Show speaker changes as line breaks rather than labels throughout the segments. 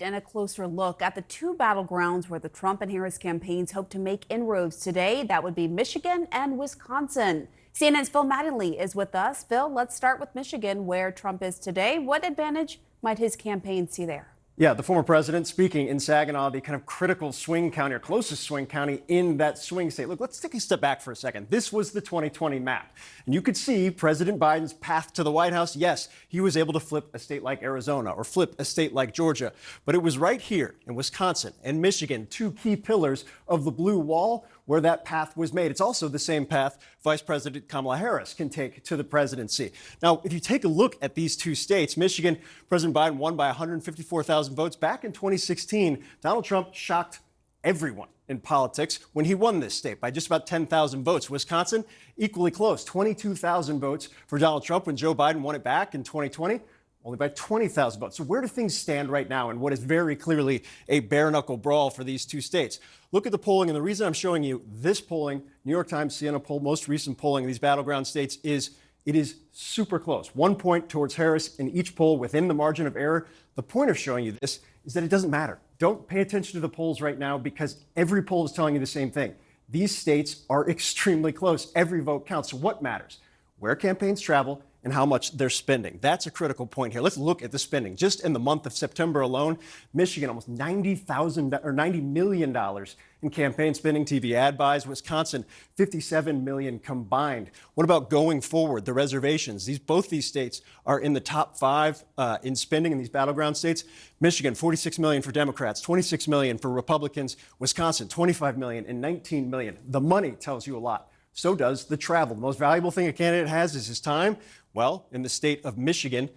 and a closer look at the two battlegrounds where the Trump and Harris campaigns hope to make inroads today. That would be Michigan and Wisconsin. CNN's Phil Mattingly is with us. Phil, let's start with Michigan, where Trump is today. What advantage might his campaign see there?
Yeah, the former president speaking in Saginaw, the kind of critical swing county or closest swing county in that swing state. Look, let's take a step back for a second. This was the 2020 map. And you could see President Biden's path to the White House. Yes, he was able to flip a state like Arizona or flip a state like Georgia. But it was right here in Wisconsin and Michigan, two key pillars of the blue wall, where that path was made. It's also the same path Vice President Kamala Harris can take to the presidency. Now, if you take a look at these two states, Michigan, President Biden won by 154,000 votes. Back in 2016, Donald Trump shocked everyone in politics when he won this state by just about 10,000 votes. Wisconsin, equally close, 22,000 votes for Donald Trump when Joe Biden won it back in 2020. Only by 20,000 votes. So where do things stand right now in what is very clearly a bare-knuckle brawl for these two states? Look at the polling, and the reason I'm showing you this polling, New York Times, CNN poll, most recent polling in these battleground states, is it is super close. 1 point towards Harris in each poll within the margin of error. The point of showing you this is that it doesn't matter. Don't pay attention to the polls right now because every poll is telling you the same thing. These states are extremely close. Every vote counts. So what matters? Where campaigns travel and how much they're spending. That's a critical point here. Let's look at the spending. Just in the month of September alone, Michigan almost $90 million in campaign spending, TV ad buys. Wisconsin, $57 million combined. What about going forward? The reservations. Both these states are in the top five in spending in these battleground states. Michigan, $46 million for Democrats, $26 million for Republicans. Wisconsin, $25 million and $19 million. The money tells you a lot. So does the travel. The most valuable thing a candidate has is his time. Well, in the state of Michigan,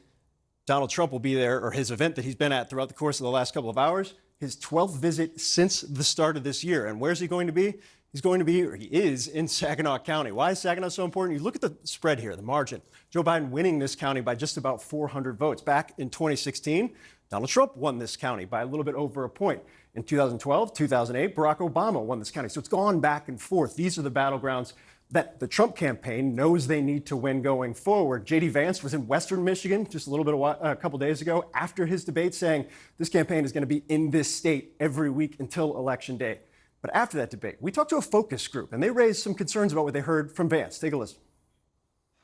Donald Trump will be there, or his event that he's been at throughout the course of the last couple of hours, his 12th visit since the start of this year. And where's he going to be? He's going to be, or he is, in Saginaw County. Why is Saginaw so important? You look at the spread here, the margin. Joe Biden winning this county by just about 400 votes. Back in 2016, Donald Trump won this county by a little bit over a point. In 2012, 2008, Barack Obama won this county. So it's gone back and forth. These are the battlegrounds that the Trump campaign knows they need to win going forward. J.D. Vance was in Western Michigan just a couple days ago after his debate saying this campaign is going to be in this state every week until Election Day. But after that debate, we talked to a focus group, and they raised some concerns about what they heard from Vance. Take a listen.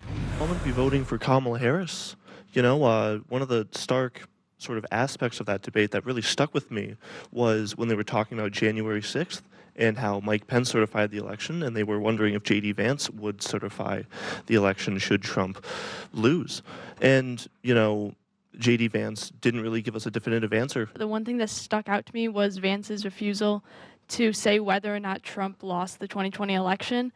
I'm going to be voting for Kamala Harris. One of the stark sort of aspects of that debate that really stuck with me was when they were talking about January 6th and how Mike Pence certified the election, and they were wondering if J.D. Vance would certify the election should Trump lose. And, J.D. Vance didn't really give us a definitive answer.
The one thing that stuck out to me was Vance's refusal to say whether or not Trump lost the 2020 election.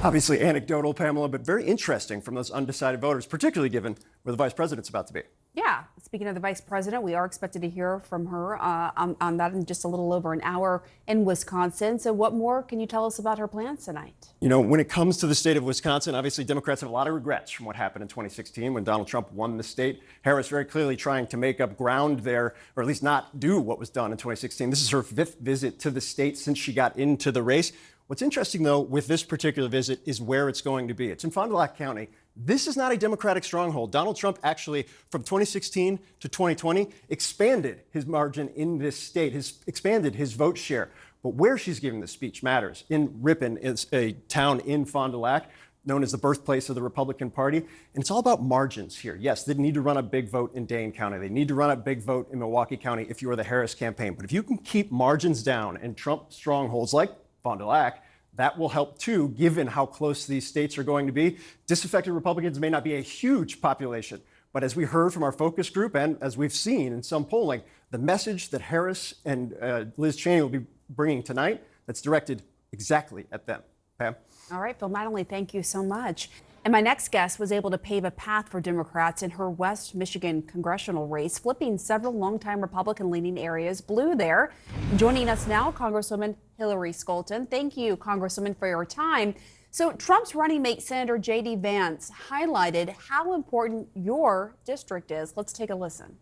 Obviously anecdotal, Pamela, but very interesting from those undecided voters, particularly given where the vice president's about to be.
Yeah, speaking of the vice president, we are expected to hear from her on that in just a little over an hour in Wisconsin. So what more can you tell us about her plans tonight?
When it comes to the state of Wisconsin, obviously Democrats have a lot of regrets from what happened in 2016 when Donald Trump won the state. Harris very clearly trying to make up ground there, or at least not do what was done in 2016. This is her 5th visit to the state since she got into the race. What's interesting, though, with this particular visit is where it's going to be. It's in Fond du Lac County. This is not a Democratic stronghold. Donald Trump actually, from 2016 to 2020, expanded his margin in this state, expanded his vote share. But where she's giving the speech matters. In Ripon is a town in Fond du Lac, known as the birthplace of the Republican Party. And it's all about margins here. Yes, they need to run a big vote in Dane County. They need to run a big vote in Milwaukee County if you are the Harris campaign. But if you can keep margins down and Trump strongholds like Fond du Lac, that will help too, given how close these states are going to be. Disaffected Republicans may not be a huge population, but as we heard from our focus group and as we've seen in some polling, the message that Harris and Liz Cheney will be bringing tonight, that's directed exactly at them. Pam?
All right, Phil Mattingly, thank you so much. And my next guest was able to pave a path for Democrats in her West Michigan congressional race, flipping several longtime Republican-leaning areas blue there. Joining us now, Congresswoman Hillary Scholten. Thank you, Congresswoman, for your time. So Trump's running mate, Senator J.D. Vance, highlighted how important your district is. Let's take a listen.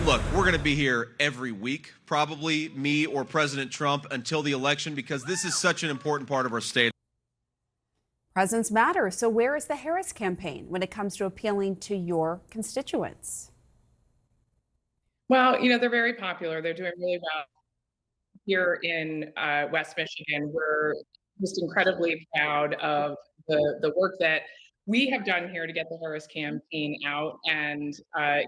Look, we're going to be here every week, probably me or President Trump, until the election, because this is such an important part of our state.
Presence matters. So where is the Harris campaign when it comes to appealing to your constituents?
Well, they're very popular. They're doing really well here in West Michigan. We're just incredibly proud of the work that we have done here to get the Harris campaign out and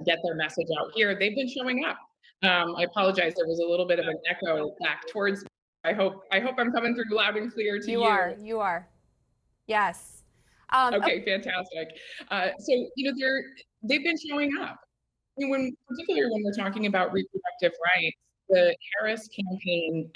get their message out here. They've been showing up. I apologize. There was a little bit of an echo back towards me. I hope I'm coming through loud and clear to
You
you.
are. You are. Yes.
Okay, fantastic. They've been showing up. Particularly when we're talking about reproductive rights, the Harris campaign,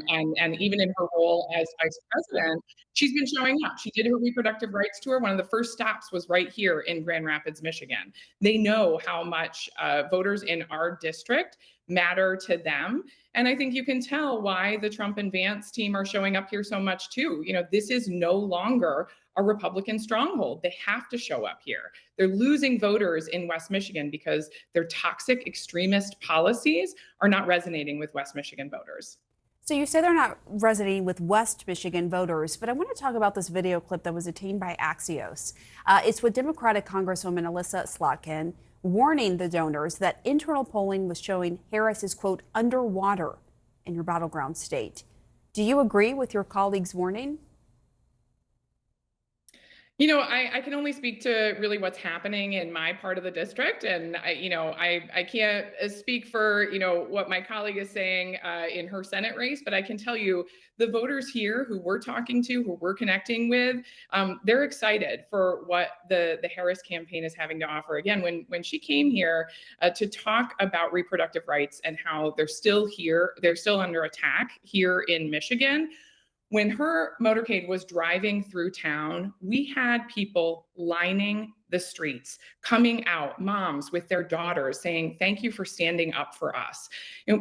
and even in her role as vice president, she's been showing up. She did her reproductive rights tour. One of the first stops was right here in Grand Rapids, Michigan. They know how much voters in our district matter to them. And I think you can tell why the Trump and Vance team are showing up here so much too. This is no longer a Republican stronghold. They have to show up here. They're losing voters in West Michigan because their toxic extremist policies are not resonating with West Michigan voters.
So you say they're not resonating with West Michigan voters, but I want to talk about this video clip that was obtained by Axios. It's with Democratic Congresswoman Elissa Slotkin warning the donors that internal polling was showing Harris is, quote, underwater in your battleground state. Do you agree with your colleague's warning?
I can only speak to really what's happening in my part of the district, and I can't speak for what my colleague is saying in her Senate race, but I can tell you the voters here who we're talking to, who we're connecting with, they're excited for what the Harris campaign is having to offer. Again, when she came here to talk about reproductive rights and how they're still under attack here in Michigan. When her motorcade was driving through town, we had people lining the streets, coming out, moms with their daughters saying, thank you for standing up for us.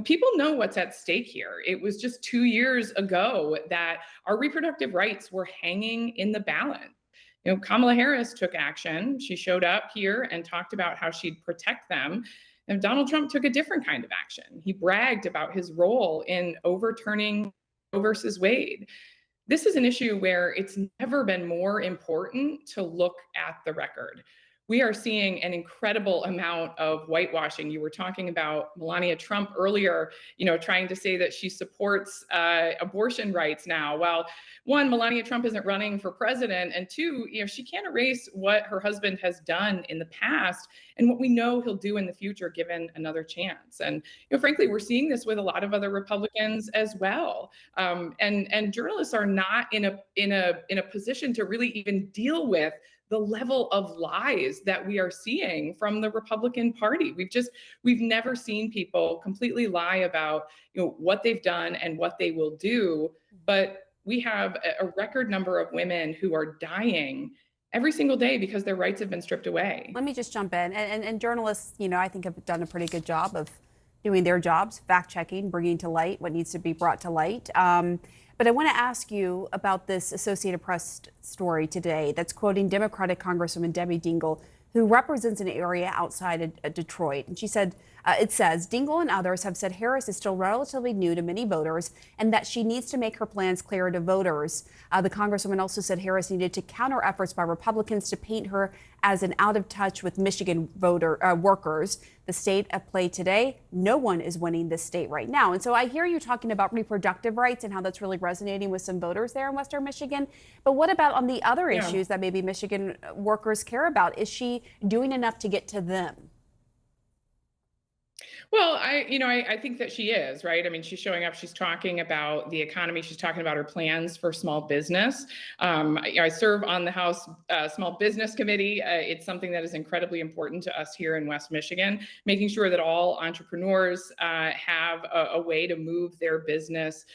People know what's at stake here. It was just 2 years ago that our reproductive rights were hanging in the balance. Kamala Harris took action. She showed up here and talked about how she'd protect them. And Donald Trump took a different kind of action. He bragged about his role in overturning Roe versus Wade. This is an issue where it's never been more important to look at the record. We are seeing an incredible amount of whitewashing. You were talking about Melania Trump earlier, trying to say that she supports abortion rights now. Well, one, Melania Trump isn't running for president, and two, she can't erase what her husband has done in the past and what we know he'll do in the future given another chance. And frankly, we're seeing this with a lot of other Republicans as well. And journalists are not in a position to really even deal with the level of lies that we are seeing from the Republican Party. We've never seen people completely lie about what they've done and what they will do, but we have a record number of women who are dying every single day because their rights have been stripped away.
Let me just jump in. And journalists, I think have done a pretty good job of doing their jobs, fact checking, bringing to light what needs to be brought to light. But I want to ask you about this Associated Press story today that's quoting Democratic Congresswoman Debbie Dingell, who represents an area outside of Detroit. And she said, it says, Dingell and others have said Harris is still relatively new to many voters and that she needs to make her plans clearer to voters. The Congresswoman also said Harris needed to counter efforts by Republicans to paint her as an out of touch with Michigan workers. The state of play today, no one is winning this state right now. And so I hear you talking about reproductive rights and how that's really resonating with some voters there in Western Michigan. But what about on the other issues that maybe Michigan workers care about? Is she doing enough to get to them?
Well, I think that she is, right? I mean, she's showing up, she's talking about the economy, she's talking about her plans for small business. I serve on the House Small Business Committee. It's something that is incredibly important to us here in West Michigan, making sure that all entrepreneurs have a way to move their business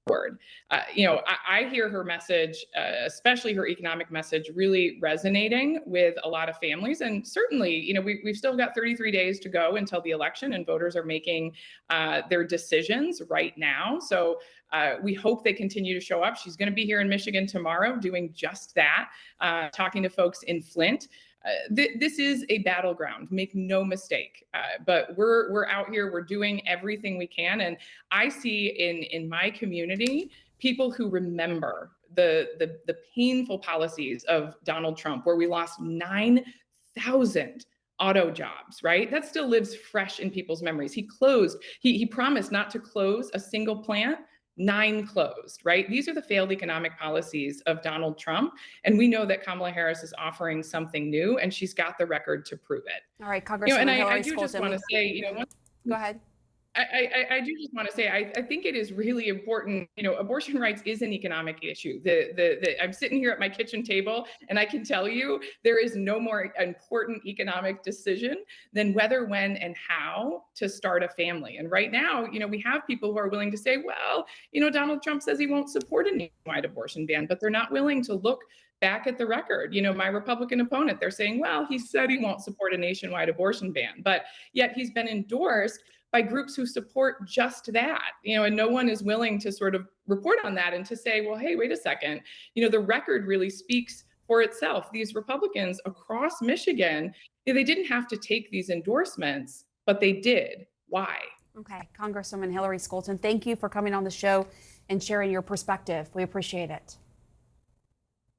forward. I hear her message, especially her economic message, really resonating with a lot of families. And certainly, we've still got 33 days to go until the election, and voters are making their decisions right now. So we hope they continue to show up. She's going to be here in Michigan tomorrow doing just that, talking to folks in Flint. This is a battleground, make no mistake. But we're out here, we're doing everything we can. And I see in my community, people who remember the painful policies of Donald Trump, where we lost 9,000 auto jobs, right? That still lives fresh in people's memories. He promised not to close a single plant. 9 closed, right? These are the failed economic policies of Donald Trump. And we know that Kamala Harris is offering something new, and she's got the record to prove it.
All right,
You know,
Congresswoman
and
Hillary
I do just
Scholten.
want to say,
Go ahead.
I do just want to say I think it is really important. Abortion rights is an economic issue. I'm sitting here at my kitchen table, and I can tell you there is no more important economic decision than whether, when, and how to start a family. And right now, we have people who are willing to say, well, Donald Trump says he won't support a nationwide abortion ban, but they're not willing to look back at the record. My Republican opponent, they're saying, well, he said he won't support a nationwide abortion ban, but yet he's been endorsed by groups who support just that, and no one is willing to sort of report on that and to say, well, hey, wait a second, the record really speaks for itself. These Republicans across Michigan, they didn't have to take these endorsements, but they did. Why?
Okay, Congresswoman Hillary Scholten, thank you for coming on the show and sharing your perspective. We appreciate it.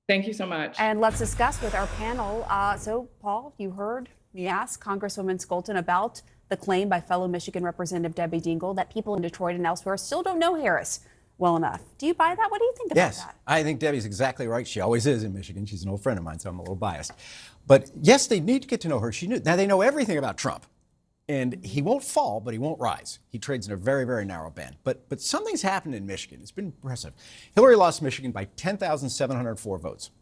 Thank you so much.
And let's discuss with our panel. So, Paul, you heard me ask Congresswoman Scholten about the claim by fellow Michigan Representative Debbie Dingell that people in Detroit and elsewhere still don't know Harris well enough. Do you buy that? What do you think about
Yes,
that?
I think Debbie's exactly right. She always is in Michigan. She's an old friend of mine, so I'm a little biased. But yes, they need to get to know her. Now they know everything about Trump. And he won't fall, but he won't rise. He trades in a very, very narrow band. But something's happened in Michigan. It's been impressive. Hillary lost Michigan by 10,704 votes.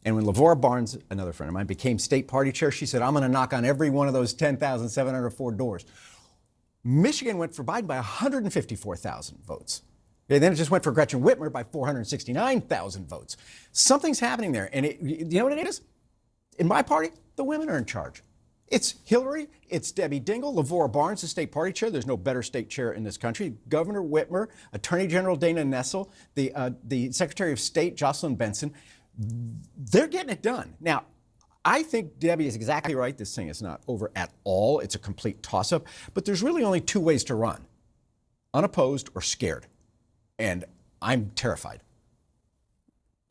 And when Lavora Barnes, another friend of mine, became state party chair, she said, I'm going to knock on every one of those 10,704 doors. Michigan went for Biden by 154,000 votes. And then it just went for Gretchen Whitmer by 469,000 votes. Something's happening there. And you know what it is? In my party, the women are in charge. It's Hillary, it's Debbie Dingell, Lavora Barnes, the state party chair. There's no better state chair in this country. Governor Whitmer, Attorney General Dana Nessel, the Secretary of State, Jocelyn Benson. They're getting it done. Now, I think Debbie is exactly right. This thing is not over at all. It's a complete toss-up. But there's really only 2 ways to run: unopposed or scared. And I'm terrified.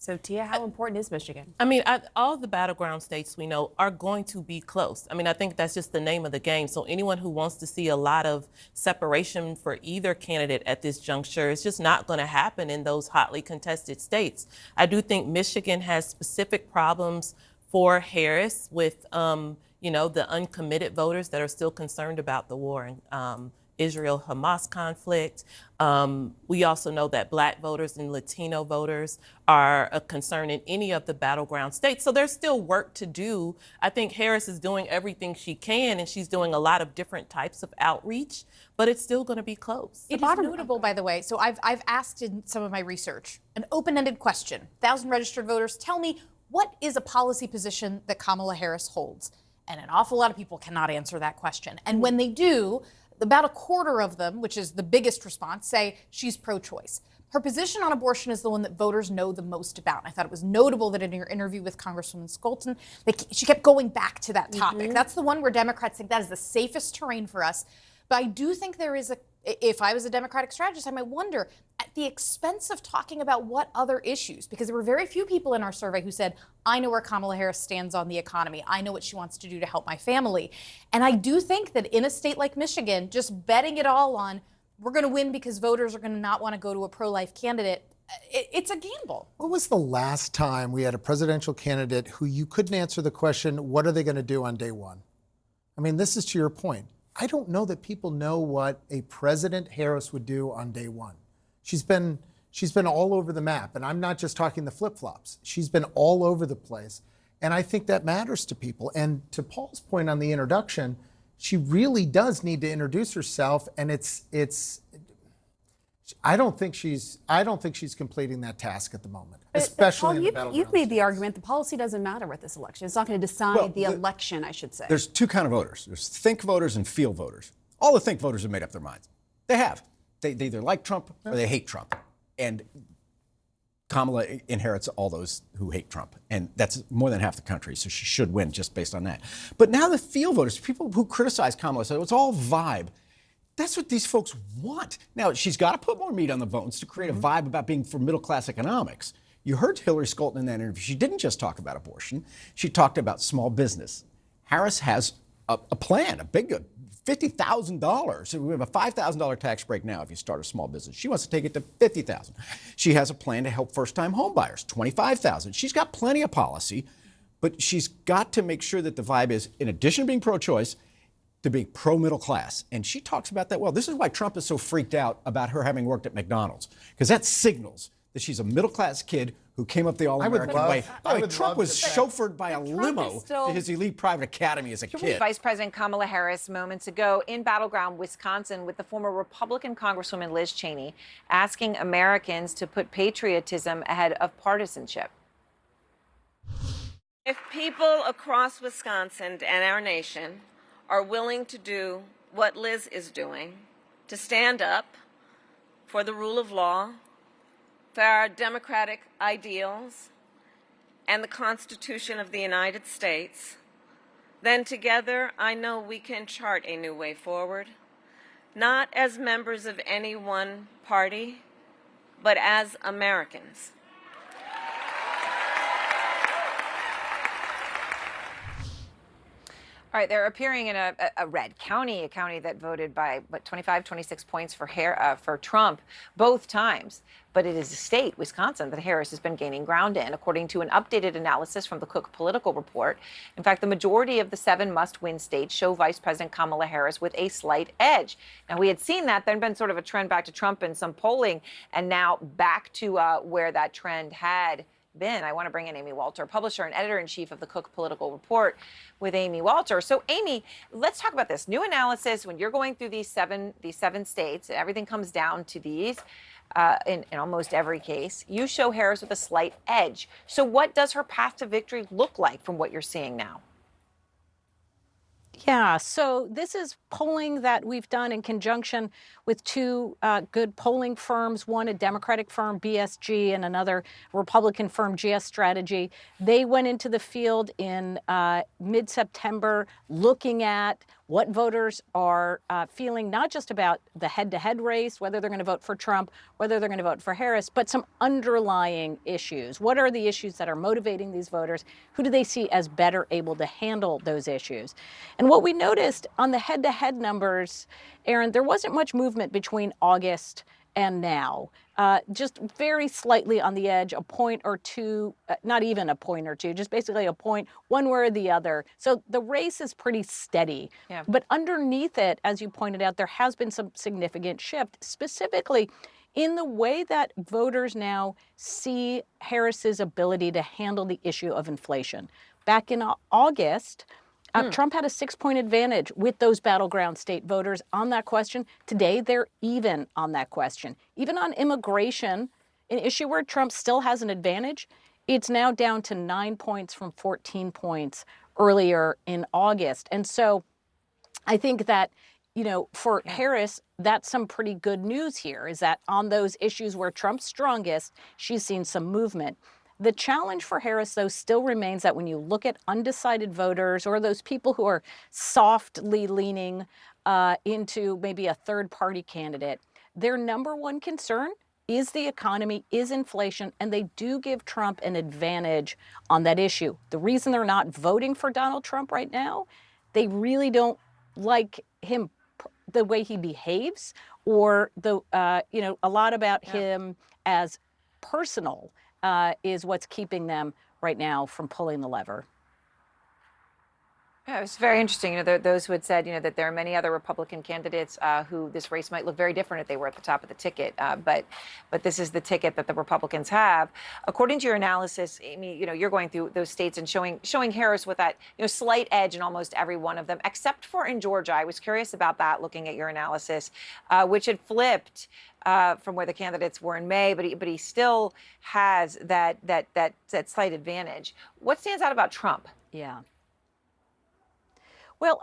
So, Tia, how important is Michigan?
I mean, all the battleground states we know are going to be close. I mean, I think that's just the name of the game. So anyone who wants to see a lot of separation for either candidate at this juncture, it's just not going to happen in those hotly contested states. I do think Michigan has specific problems for Harris with, the uncommitted voters that are still concerned about the war in Israel-Hamas conflict. We also know that Black voters and Latino voters are a concern in any of the battleground states. So there's still work to do. I think Harris is doing everything she can, and she's doing a lot of different types of outreach, but it's still going to be close.
It is notable, by the way. So I've asked in some of my research an open-ended question. 1,000 registered voters, tell me, what is a policy position that Kamala Harris holds? And an awful lot of people cannot answer that question. And when they do, about a quarter of them, which is the biggest response, say she's pro-choice. Her position on abortion is the one that voters know the most about. And I thought it was notable that in your interview with Congresswoman Scholten, she kept going back to that topic. That's the one where Democrats think that is the safest terrain for us. But I do think there is if I was a Democratic strategist, I might wonder, at the expense of talking about what other issues, because there were very few people in our survey who said, I know where Kamala Harris stands on the economy. I know what she wants to do to help my family. And I do think that in a state like Michigan, just betting it all on, we're going to win because voters are going to not want to go to a pro-life candidate, it's a gamble.
When was the last time we had a presidential candidate who you couldn't answer the question, what are they going to do on day one? I mean, this is to your point. I don't know that people know what a President Harris would do on day one. She's been all over the map, and I'm not just talking the flip-flops. She's been all over the place, and I think that matters to people. And to Paul's point on the introduction, she really does need to introduce herself, and I don't think she's completing that task at the moment, especially in the battleground.
You've made the argument the policy doesn't matter with this election. It's not going to decide the election, I should say.
There's 2 kinds of voters. There's think voters and feel voters. All the think voters have made up their minds. They have. They either like Trump or they hate Trump. And Kamala inherits all those who hate Trump. And that's more than half the country, so she should win just based on that. But now the feel voters, people who criticize Kamala, say it's all vibe. That's what these folks want. Now, she's got to put more meat on the bones to create a vibe about being for middle-class economics. You heard Hillary Scholten in that interview. She didn't just talk about abortion. She talked about small business. Harris has a plan, a big $50,000. We have a $5,000 tax break now if you start a small business. She wants to take it to $50,000. She has a plan to help first-time home buyers, $25,000. She's got plenty of policy, but she's got to make sure that the vibe is, in addition to being pro-choice, to be pro-middle class. And she talks about that well. This is why Trump is so freaked out about her having worked at McDonald's, because that signals that she's a middle-class kid who came up the all-American way. By the way, Trump was chauffeured by a limo to his elite private academy as a kid.
Vice President Kamala Harris moments ago in battleground Wisconsin with the former Republican Congresswoman Liz Cheney asking Americans to put patriotism ahead of partisanship.
If people across Wisconsin and our nation are willing to do what Liz is doing, to stand up for the rule of law, for our democratic ideals, and the Constitution of the United States, then together I know we can chart a new way forward, not as members of any one party, but as Americans.
All right, they're appearing in a red county, a county that voted by, 25, 26 points for Trump both times. But it is a state, Wisconsin, that Harris has been gaining ground in, according to an updated analysis from the Cook Political Report. In fact, the majority of the 7 must-win states show Vice President Kamala Harris with a slight edge. Now, we had seen that. There'd been sort of a trend back to Trump in some polling, and now back to where that trend had been. I want to bring in Amy Walter, publisher and editor-in-chief of the Cook Political Report, with Amy Walter. So, Amy, let's talk about this new analysis. When you're going through these seven states, everything comes down to these. In almost every case, you show Harris with a slight edge. So, what does her path to victory look like from what you're seeing now?
Yeah, so this is polling that we've done in conjunction with 2 good polling firms, one a Democratic firm, BSG, and another Republican firm, GS Strategy. They went into the field in mid-September looking at what voters are feeling, not just about the head-to-head race, whether they're going to vote for Trump, whether they're going to vote for Harris, but some underlying issues. What are the issues that are motivating these voters? Who do they see as better able to handle those issues? And what we noticed on the head-to-head numbers, Aaron, there wasn't much movement between August and now. Just very slightly on the edge, a point or two, not even a point or two, just basically a point, one way or the other. So the race is pretty steady. Yeah. But underneath it, as you pointed out, there has been some significant shift, specifically in the way that voters now see Harris's ability to handle the issue of inflation. Back in August, Trump had a 6-point advantage with those battleground state voters on that question. Today, they're even on that question. Even on immigration, an issue where Trump still has an advantage, it's now down to 9 points from 14 points earlier in August. And so I think that, for Harris, that's some pretty good news here, is that on those issues where Trump's strongest, she's seen some movement. The challenge for Harris, though, still remains that when you look at undecided voters or those people who are softly leaning into maybe a third-party candidate, their number one concern is the economy, is inflation, and they do give Trump an advantage on that issue. The reason they're not voting for Donald Trump right now, they really don't like him, the way he behaves, or a lot about him as personal. Is what's keeping them right now from pulling the lever.
Yeah, it was very interesting. Those who had said, that there are many other Republican candidates who this race might look very different if they were at the top of the ticket. But this is the ticket that the Republicans have. According to your analysis, Amy, you're going through those states and showing Harris with that slight edge in almost every one of them, except for in Georgia. I was curious about that, looking at your analysis, which had flipped from where the candidates were in May, but he still has that slight advantage. What stands out about Trump?
Yeah. Well,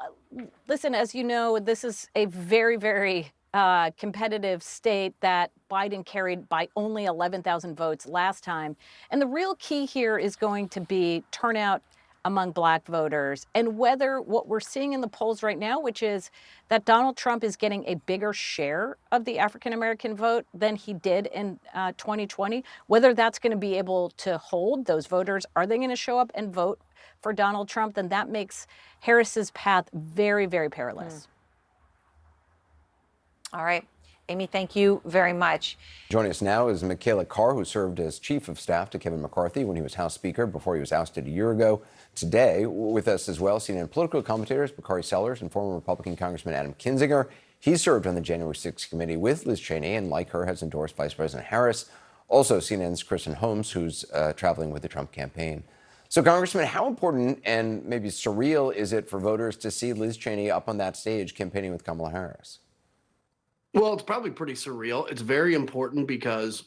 listen, as you know, this is a very, very competitive state that Biden carried by only 11,000 votes last time. And the real key here is going to be turnout among black voters, and whether what we're seeing in the polls right now, which is that Donald Trump is getting a bigger share of the African American vote than he did in 2020, whether that's going to be able to hold those voters. Are they going to show up and vote for Donald Trump? Then that makes Harris's path very, very perilous.
All right. Amy, thank you very much.
Joining us now is Michaela Carr, who served as chief of staff to Kevin McCarthy when he was House Speaker before he was ousted a year ago. Today, with us as well, CNN political commentators Bakari Sellers and former Republican Congressman Adam Kinzinger. He served on the January 6th committee with Liz Cheney and, like her, has endorsed Vice President Harris. Also, CNN's Kristen Holmes, who's traveling with the Trump campaign. So, Congressman, how important and maybe surreal is it for voters to see Liz Cheney up on that stage campaigning with Kamala Harris?
Well, it's probably pretty surreal. It's very important because,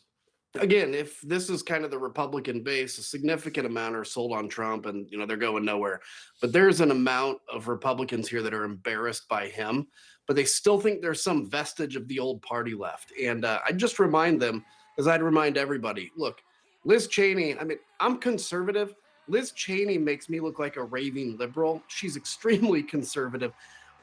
again, if this is kind of the Republican base, a significant amount are sold on Trump and, they're going nowhere. But there's an amount of Republicans here that are embarrassed by him, but they still think there's some vestige of the old party left. And I just remind them, as I'd remind everybody, look, Liz Cheney, I'm conservative. Liz Cheney makes me look like a raving liberal. She's extremely conservative.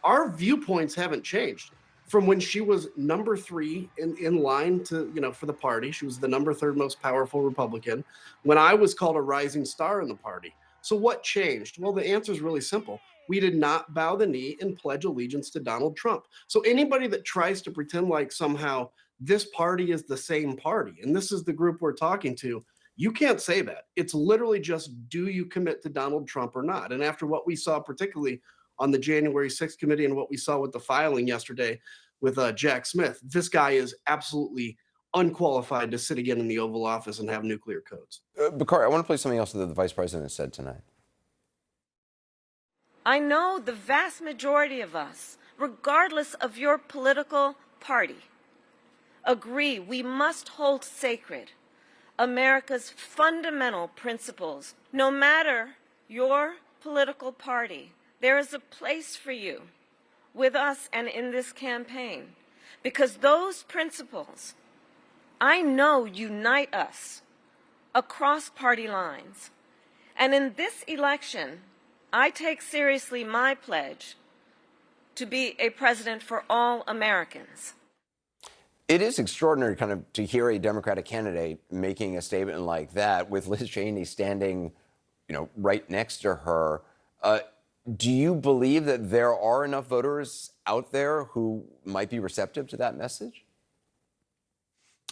Our viewpoints haven't changed. From when she was number 3 in line to, for the party. She was the number 3rd most powerful Republican when I was called a rising star in the party. So what changed? Well, the answer is really simple. We did not bow the knee and pledge allegiance to Donald Trump. So anybody that tries to pretend like somehow this party is the same party, and this is the group we're talking to, you can't say that. It's literally just, do you commit to Donald Trump or not? And after what we saw, particularly on the January 6th committee and what we saw with the filing yesterday with Jack Smith, this guy is absolutely unqualified to sit again in the Oval Office and have nuclear codes.
Bakari, I want to play something else that the vice president said tonight.
I know the vast majority of us, regardless of your political party, agree we must hold sacred America's fundamental principles. No matter your political party, there is a place for you with us and in this campaign, because those principles, I know, unite us across party lines. And in this election, I take seriously my pledge to be a president for all Americans.
It is extraordinary kind of to hear a Democratic candidate making a statement like that with Liz Cheney standing, right next to her. Do you believe that there are enough voters out there who might be receptive to that message?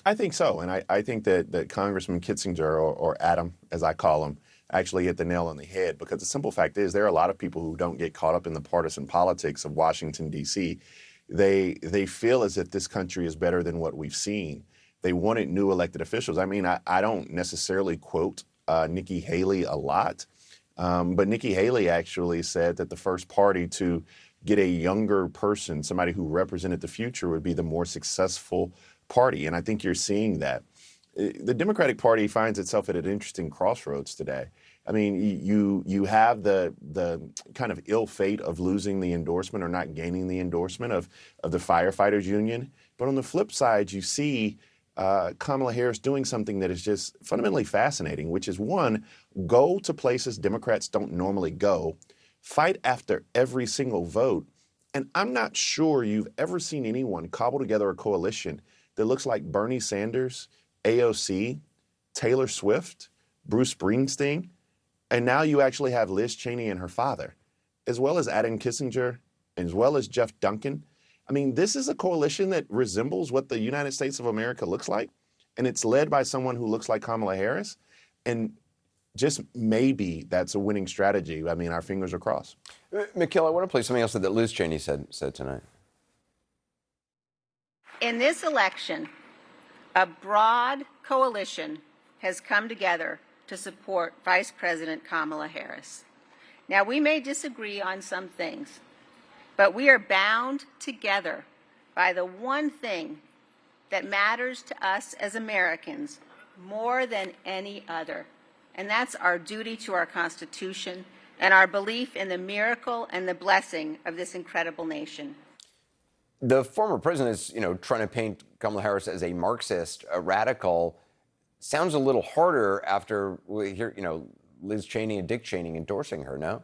I think so. And I think that Congressman Kinzinger, or Adam, as I call him, actually hit the nail on the head, because the simple fact is there are a lot of people who don't get caught up in the partisan politics of Washington, D.C. They feel as if this country is better than what we've seen. They wanted new elected officials. I don't necessarily quote Nikki Haley a lot. But Nikki Haley actually said that the first party to get a younger person, somebody who represented the future, would be the more successful party. And I think you're seeing that. The Democratic Party finds itself at an interesting crossroads today. You have the kind of ill fate of losing the endorsement or not gaining the endorsement of the firefighters union. But on the flip side, you see Kamala Harris doing something that is just fundamentally fascinating, which is, one, go to places Democrats don't normally go, fight after every single vote. And I'm not sure you've ever seen anyone cobble together a coalition that looks like Bernie Sanders, AOC, Taylor Swift, Bruce Springsteen, and now you actually have Liz Cheney and her father, as well as Adam Kinzinger, as well as Jeff Duncan. This is a coalition that resembles what the United States of America looks like, and it's led by someone who looks like Kamala Harris, and just maybe that's a winning strategy. Our fingers are crossed.
Michaela, I want to play something else that Liz Cheney said tonight.
In this election, a broad coalition has come together to support Vice President Kamala Harris. Now, we may disagree on some things, but we are bound together by the one thing that matters to us as Americans more than any other, and that's our duty to our Constitution and our belief in the miracle and the blessing of this incredible nation.
The former president is, trying to paint Kamala Harris as a Marxist, a radical. Sounds a little harder after we hear, Liz Cheney and Dick Cheney endorsing her, no?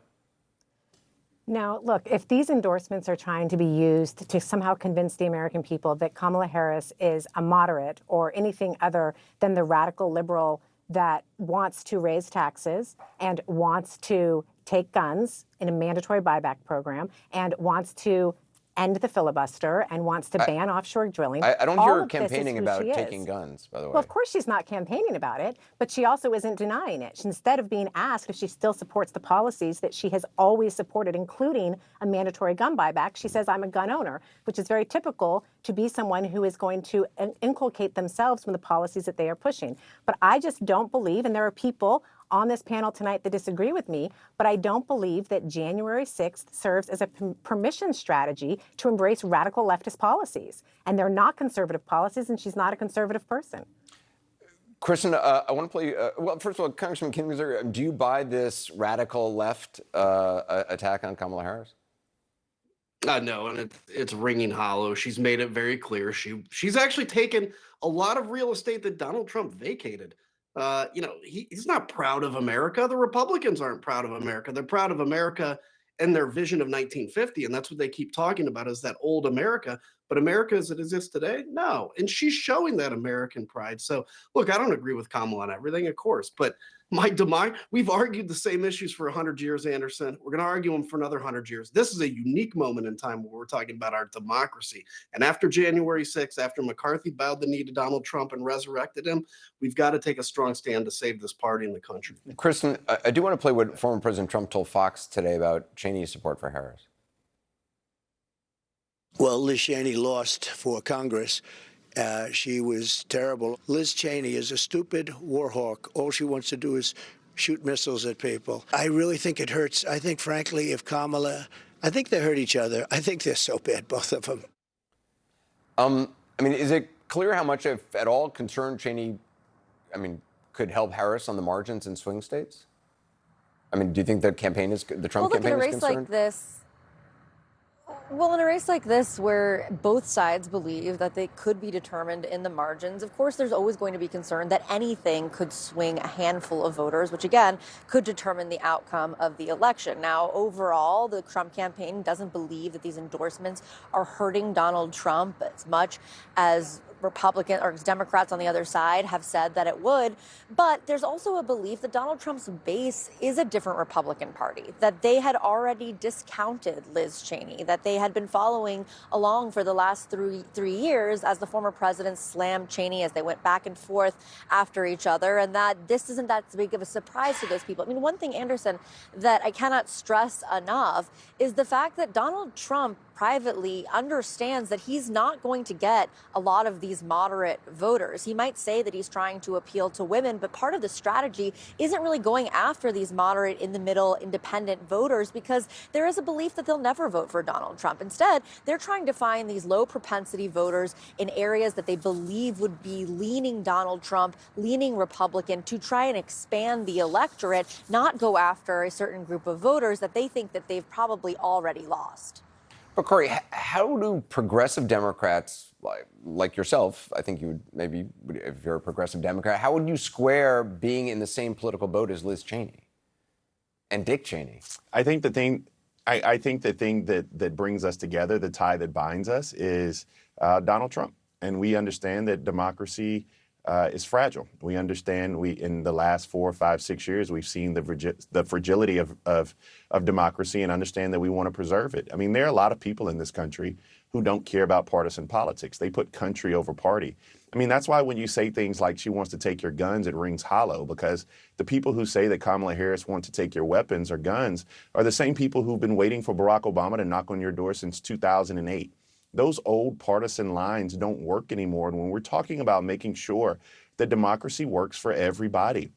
Now, look, if these endorsements are trying to be used to somehow convince the American people that Kamala Harris is a moderate or anything other than the radical liberal that wants to raise taxes and wants to take guns in a mandatory buyback program and wants to end the filibuster and wants to ban offshore drilling.
I don't
All
hear her
of this is
campaigning
who
about
she is.
taking guns, by the way.
Well, of course she's not campaigning about it, but she also isn't denying it. Instead of being asked if she still supports the policies that she has always supported, including a mandatory gun buyback, she says, I'm a gun owner, which is very typical to be someone who is going to inculcate themselves from the policies that they are pushing. But I just don't believe, and there are people on this panel tonight that disagree with me, but I don't believe that January 6th serves as a permission strategy to embrace radical leftist policies. And they're not conservative policies, and she's not a conservative person.
Kristen, I want to play. Well, first of all, Congressman Kinzinger, do you buy this radical left attack on Kamala Harris?
No, and it's ringing hollow. She's made it very clear. She's actually taken a lot of real estate that Donald Trump vacated. He's not proud of America. The Republicans aren't proud of America. They're proud of America and their vision of 1950, and that's what they keep talking about is that old America. But America as it exists today, no. And she's showing that American pride. So, look, I don't agree with Kamala on everything, of course, but we've argued the same issues for 100 years, Anderson. We're going to argue them for another 100 years. This is a unique moment in time where we're talking about our democracy. And after January 6th, after McCarthy bowed the knee to Donald Trump and resurrected him, we've got to take a strong stand to save this party and the country.
Kristen, I do want to play what former President Trump told Fox today about Cheney's support for Harris.
Well, Liz Cheney lost for Congress. She was terrible. Liz Cheney is a stupid war hawk. All she wants to do is shoot missiles at people. I really think it hurts. I think, frankly, if Kamala, I think they hurt each other. I think they're so bad, both of them.
Is it clear how much, if at all, concern Cheney, could help Harris on the margins in swing states? Do you think the Trump campaign is concerned?
In a race like this, where both sides believe that they could be determined in the margins, of course, there's always going to be concern that anything could swing a handful of voters, which again could determine the outcome of the election. Now, overall, the Trump campaign doesn't believe that these endorsements are hurting Donald Trump as much as Republican or Democrats on the other side have said that it would. But there's also a belief that Donald Trump's base is a different Republican Party, that they had already discounted Liz Cheney, that they had been following along for the last three years as the former president slammed Cheney as they went back and forth after each other, and that this isn't that big of a surprise to those people. One thing, Anderson, that I cannot stress enough is the fact that Donald Trump privately understands that he's not going to get a lot of these moderate voters. He might say that he's trying to appeal to women, but part of the strategy isn't really going after these moderate, in the middle, independent voters because there is a belief that they'll never vote for Donald Trump. Instead, they're trying to find these low propensity voters in areas that they believe would be leaning Donald Trump, leaning Republican, to try and expand the electorate, not go after a certain group of voters that they think that they've probably already lost.
But Corey, how do progressive Democrats like yourself, I think you would maybe, if you're a progressive Democrat, how would you square being in the same political boat as Liz Cheney and Dick Cheney?
I think the thing that brings us together, the tie that binds us, is Donald Trump. And we understand that democracy is fragile. We understand in the last 4, 5, 6 years, we've seen the fragility of democracy and understand that we want to preserve it. There are a lot of people in this country who don't care about partisan politics. They put country over party. That's why when you say things like she wants to take your guns, it rings hollow, because the people who say that Kamala Harris wants to take your weapons or guns are the same people who've been waiting for Barack Obama to knock on your door since 2008. Those old partisan lines don't work anymore. And when we're talking about making sure that democracy works for everybody,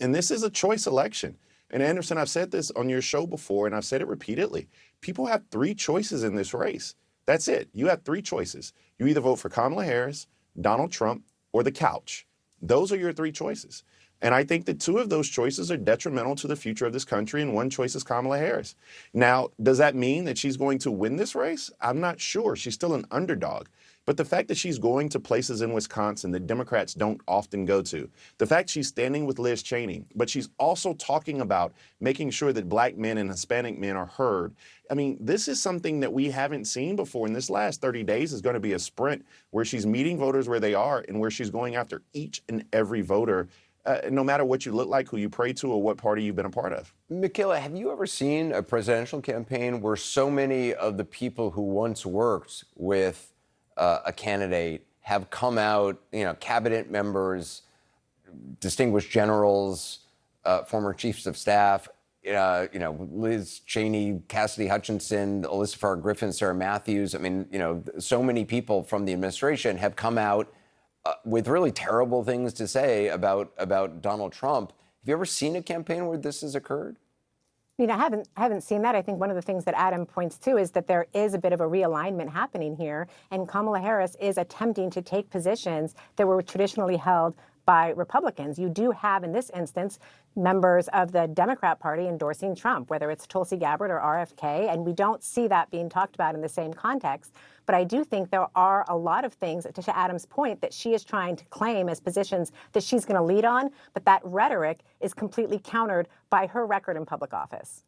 and this is a choice election. And Anderson, I've said this on your show before, and I've said it repeatedly. People have 3 choices in this race. That's it. You have 3 choices. You either vote for Kamala Harris, Donald Trump, or the couch. Those are your 3 choices. And I think that two of those choices are detrimental to the future of this country, and one choice is Kamala Harris. Now, does that mean that she's going to win this race? I'm not sure. She's still an underdog. But the fact that she's going to places in Wisconsin that Democrats don't often go to, the fact she's standing with Liz Cheney, but she's also talking about making sure that black men and Hispanic men are heard. I mean, this is something that we haven't seen before. In this last 30 days is going to be a sprint where she's meeting voters where they are and where she's going after each and every voter, no matter what you look like, who you pray to, or what party you've been a part of.
Michaela, have you ever seen a presidential campaign where so many of the people who once worked with a candidate have come out, cabinet members, distinguished generals, former chiefs of staff, Liz Cheney, Cassidy Hutchinson, Alyssa Farr Griffin, Sarah Matthews. I mean, so many people from the administration have come out with really terrible things to say about Donald Trump. Have you ever seen a campaign where this has occurred?
I haven't seen that. I think one of the things that Adam points to is that there is a bit of a realignment happening here, and Kamala Harris is attempting to take positions that were traditionally held by Republicans. You do have, in this instance, members of the Democrat Party endorsing Trump, whether it's Tulsi Gabbard or RFK, and we don't see that being talked about in the same context. But I do think there are a lot of things, to Adam's point, that she is trying to claim as positions that she's going to lead on, but that rhetoric is completely countered by her record in public office.